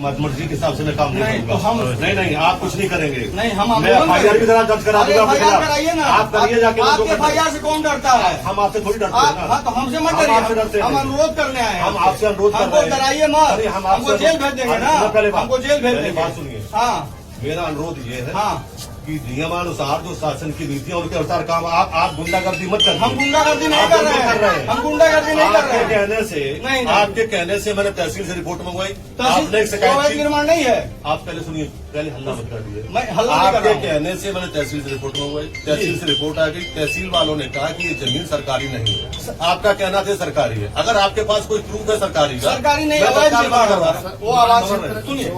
मर्जी के हिसाब से मैं काम नहीं तो हम करूंगा। नहीं आप कुछ नहीं करेंगे। नहीं हम मैं FIR की तरह दर्ज करा दूंगा। कराइए ना, आप करिए जाके। आपके FIR से कौन डरता है? हम आपसे थोड़ी डरते हैं ना। हाँ तो हमसे मत डरिए, हम अनुरोध करने आए हैं। हम आपसे अनुरोध कर हमको रहे हैं। डराइए मत, हमको जेल भेज देंगे ना, पहले हमको जेल भेज देंगे। बात सुनिए, हाँ मेरा अनुरोध ये है हाँ कि नियमानुसार जो शासन की नीतियां उनके अनुसार काम आप गुंडागर्दी मत करिए। हम गुंडागर्दी नहीं कर रहे हैं, हम गुंडागर्दी नहीं कर रहे हैं। कहने से नहीं। आपके कहने से मैंने तहसील से रिपोर्ट मंगवाई। आपने एक अवैध शिकायत निर्माण नहीं है। आप पहले सुनिए, पहले हल्ला मत कर दिए। मैं हल्ला नहीं कर आपके रहा हूं। कहने से मैंने तहसील से रिपोर्ट मंगवाई। तहसील से रिपोर्ट आ गई। तहसील वालों ने कहा कि ये जमीन सरकारी नहीं है। आपका कहना था सरकारी है। अगर आपके पास कोई प्रूफ है सरकारी का, सरकारी नहीं, मैं अवैध तत्काल निर्माण बात हो रहा कर है। रहा वो आवाज सुनिए,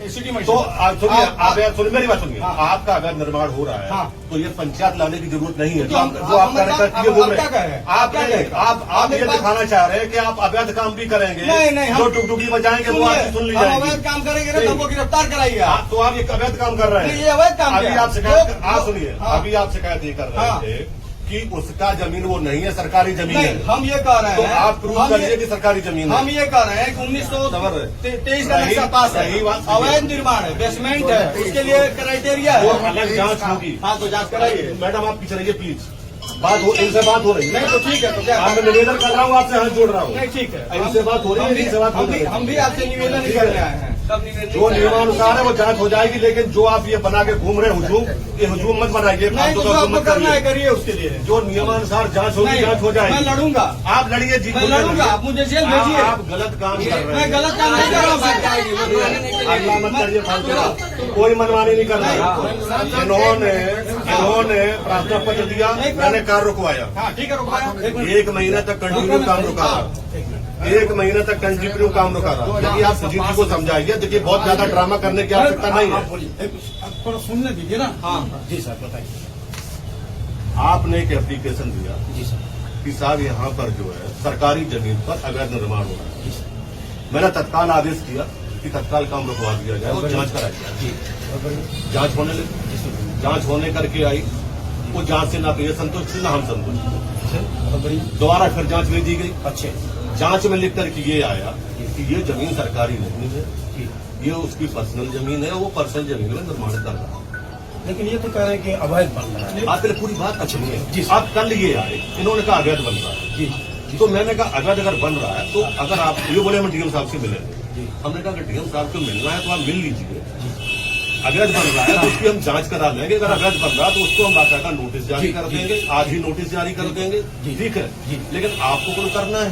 सिटी में तो सुनिए, आप सुनिए मेरी बात सुनिए। हाँ। आपका अवैध निर्माण हो रहा है हाँ। तो ये पंचायत लाने की जरूरत नहीं है। तो जो आप क्या बोल रहे क्या कह रहे हैं, हैं? आप ये दिखाना चाह रहे हैं कि आप अवैध काम भी करेंगे। नहीं, जो टुकटुकी बजाएंगे वो आपकी सुन ली हम जाएगी। अवैध काम करेंगे ना तो हमको गिरफ्तार कराइए आप। तो आप ये अवैध काम कर रहे हैं। ये अवैध काम अभी क्या? आप शिकायत आप सुनिए, हाँ। अभी आप शिकायत ये कर हाँ। रहे थे कि उसका जमीन वो नहीं है, सरकारी जमीन नहीं, है। हम ये कह रहे तो हैं, आप प्रूव करिए कि सरकारी जमीन है। हम ये कह रहे हैं कि 1923 का नक्शा पास है, सही बात। अवैध निर्माण है, बेसमेंट है, उसके लिए क्राइटेरिया वो है। अलग जांच होगी। हाँ तो जांच कराइए। मैडम आप पीछे रहिए प्लीज। इनसे बात हो रही है। नहीं तो ठीक है, तो क्या मैं निवेदन कर रहा हूँ, आपसे हाथ जोड़ रहा हूँ। नहीं ठीक है, इनसे बात हो रही है, इनसे बात हो रही है। हम भी आपसे निवेदन ही करने आए हैं। जो नियमानुसार है वो जांच हो जाएगी, लेकिन जो आप ये बना के घूम रहे हुजूम, ये हुजूम मत बनाइए। नहीं तो जो आपको करना है करिए, उसके लिए जो नियमानुसार जांच होगी, जांच हो मैं जाएगी। लड़ूंगा, आप लड़िए जी, मैं लड़ूंगा, आप मुझे जेल भेजिए। आप गलत काम कर रहे मैं हैं। गलत काम नहीं कर रहा हूँ। अगला मत करिए फालतू। कोई मनमानी नहीं कर रहा। इन्होंने प्रार्थना पत्र दिया, मैंने कार रुकवाया। हाँ ठीक है, रुकवाया। 1 महीने तक कंटिन्यू काम रुका रहा। 1 महीने तक कंटिन्यू काम रुका रहा। देखिए आप सुजीत जी को समझाइए, देखिए बहुत ज्यादा ड्रामा करने की आवश्यकता नहीं है। थोड़ा सुनने दीजिए ना। हाँ जी सर, बताइए। आपने एक एप्लीकेशन दिया जी सर। कि साहब यहाँ पर जो है सरकारी जमीन पर अवैध निर्माण हो रहा है। मैंने तत्काल आदेश किया कि तत्काल काम रुकवा दिया जाए और जांच कराई जाए। जांच होने लगी, जांच होने करके आई। वो जांच से ना तो ये संतुष्ट थी ना हम संतुष्ट। दोबारा फिर जांच ले दी गई। अच्छे जांच में लिख करके ये आया कि ये जमीन सरकारी नहीं है, ये उसकी पर्सनल जमीन है, वो पर्सनल जमीन में निर्माण कर रहा है। लेकिन ये तो कह रहे हैं कि अवैध बन रहा है। आप पहले पूरी बात का सुनिए। जी। आप कल ये आए, इन्होंने कहा अवैध बन रहा है। जी तो मैंने कहा अवैध अगर बन रहा है तो अगर आप ये बोले हम डीएम साहब से मिलेंगे। हमने कहा अगर डीएम साहब को मिलना है तो आप मिल लीजिए। अवैध बन रहा है तो उसकी हम जांच करा लेंगे। अगर अवैध बन रहा है तो उसको हम बाकायदा नोटिस जारी कर देंगे, आज ही नोटिस जारी कर देंगे। ठीक है, लेकिन आपको तो करना है,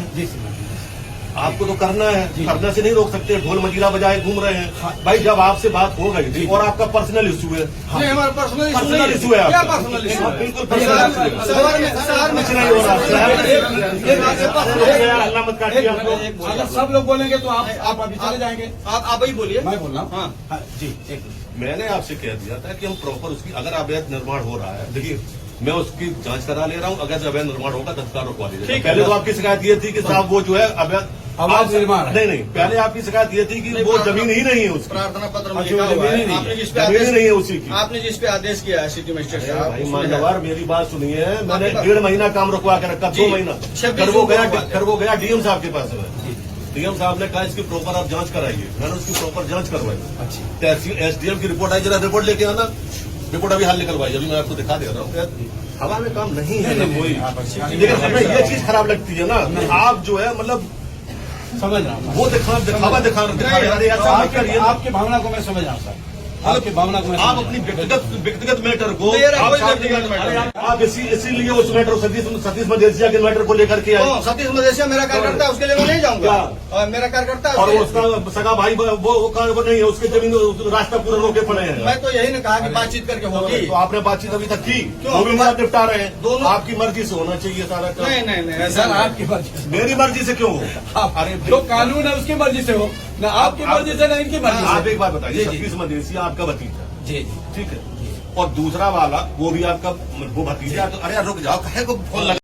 आपको तो करना है, करने से नहीं रोक सकते। ढोल मजीरा बजाए घूम रहे हैं। भाई जब आपसे बात हो गई थी और आपका पर्सनल इशू है, नहीं हमारा पर्सनल इशू है, क्या आपका पर्सनल इशू है? बिल्कुल पर्सनल इशू है। शहर में कुछ नहीं हो रहा। अल्लाह मत काटिए आप लोग। अगर सब लोग बोलेंगे तो आप अभी चले जाएंगे। आप ही बोलिए, मैं बोल रहा हूँ। हाँ जी, एक मैंने आपसे कह दिया था कि हम प्रॉपर उसकी अगर अवैध निर्माण हो रहा है, देखिए मैं उसकी जांच करा ले रहा हूँ। अगर अवैध निर्माण होगा तत्काल रुकवा दीजिए। पहले तो आपकी शिकायत ये थी कि साहब वो जो है अवैध निर्माण है। नहीं, पहले आपकी शिकायत ये थी कि वो जमीन ही नहीं है उसकी। प्रार्थना पत्र में अच्छा, लिखा हुआ है। जमीन ही आपने जिस पे जमीन आदेश नहीं है उसी की। आपने जिस पे आदेश किया है सिटी मजिस्ट्रेट साहब, भाई उसमें है। मान्यवर मेरी बात सुनिए। मैंने 1.5 महीना काम रुकवा के रखा, 2 महीना। 26 फिर वो गया डीएम साहब के पास में। डीएम साहब ने कहा इसकी प्रॉपर आप जांच कराइए। मैंने उसकी प्रॉपर जांच करवाई। तहसील एसडीएम की रिपोर्ट आई, जरा रिपोर्ट लेके आना। रिपोर्ट अभी हाल निकलवाई, अभी मैं आपको दिखा दे रहा हूँ। हवा में काम नहीं है ना कोई। लेकिन हमें ये चीज खराब लगती है ना, आप जो है मतलब समझ रहा हूँ वो दिखावा दिखा अरे ऐसा मत करिए। आपकी भावना को मैं समझ रहा हूँ सर, आपकी भावना को मैं आप अपनी व्यक्तिगत मैटर को आप इसीलिए उस मैटर सतीश मदेसिया के मैटर को लेकर के आए। सतीश मदेसिया मेरा कार्यकर्ता है, उसके लिए मैं नहीं जाऊंगा। और मेरा कार्यकर्ता है और उसका सगा भाई वो नहीं है, उसके जमीन रास्ता पूरा रोके पड़े हैं। मैं तो यही ने कहा कि बातचीत करके होगी। तो आपने बातचीत अभी तक की, क्यों? वो भी आप निपटा रहे हैं। दोनों आपकी मर्जी से होना चाहिए सारा काम। नहीं सर, आपकी मर्जी। मेरी मर्जी से क्यों हो? अरे जो कानून है उसकी मर्जी से हो, न आपकी मर्जी से न इनकी मर्जी से। आप एक बात बताइए, सतीश मदेसिया आपका भतीजा, जी ठीक है, और दूसरा वाला वो भी आपका वो भतीजा। तो अरे रुक जाओ, काहे को फोन लगा